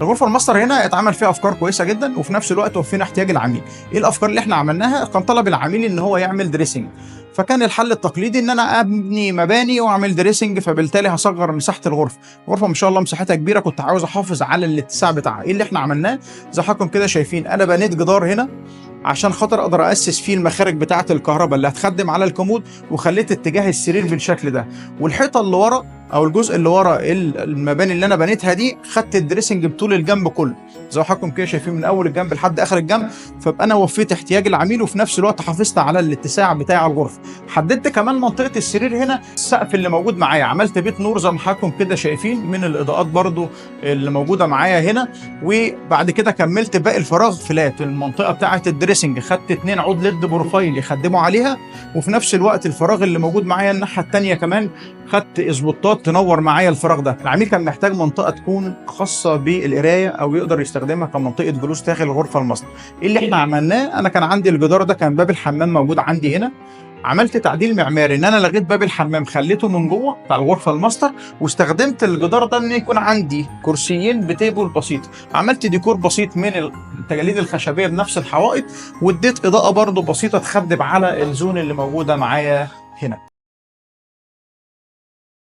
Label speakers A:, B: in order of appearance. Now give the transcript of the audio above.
A: الغرفه الماستر هنا اتعمل فيها افكار كويسه جدا، وفي نفس الوقت وفينا احتياج العميل. ايه الافكار اللي احنا عملناها؟ كان طلب العميل ان هو يعمل دريسنج، فكان الحل التقليدي ان انا ابني مباني واعمل دريسنج، فبالتالي هصغر مساحه الغرفه. الغرفه ما شاء الله مساحتها كبيره، كنت عاوز احافظ على الاتساع بتاعها. ايه اللي احنا عملناه؟ زي حضراتكم كده شايفين، انا بنيت جدار هنا عشان خاطر اقدر اسس فيه المخارج بتاعه الكهرباء اللي هتخدم على الكومود، وخليت اتجاه السرير بالشكل ده. والحيطه اللي ورا او الجزء اللي ورا المباني اللي انا بنيتها دي، خدت الدريسنج بطول الجنب كله زي ما حضراتكم كده شايفين، من اول الجنب لحد اخر الجنب. فابقى انا وفيت احتياج العميل، وفي نفس الوقت حافظت على الاتساع بتاع الغرفه. حددت كمان منطقه السرير هنا، السقف اللي موجود معايا عملت بيت نور زي ما حضراتكم كده شايفين، من الاضاءات برضو اللي موجوده معايا هنا. وبعد كده كملت باقي الفراغ فلات. المنطقه بتاعه الدريسنج خدت 2 عود ليد بروفايل يخدموا عليها، وفي نفس الوقت الفراغ اللي موجود معايا الناحيه الثانيه كمان خدت اسبوتات تنور معايا الفراغ ده. العميل كان محتاج منطقه تكون خاصه بالقرايه او يقدر يستخدمها كمنطقه جلوس داخل الغرفه الماستر. ايه اللي احنا عملناه؟ انا كان عندي الجدار ده، كان باب الحمام موجود عندي هنا. عملت تعديل معماري ان انا لغيت باب الحمام خليته من جوه بتاع الغرفه الماستر، واستخدمت الجدار ده ان يكون عندي كرسيين بتيبل بسيط. عملت ديكور بسيط من التجاليد الخشبيه بنفس الحوائط، واديت اضاءه برضو بسيطه تخدم على الزون اللي موجوده معايا هنا.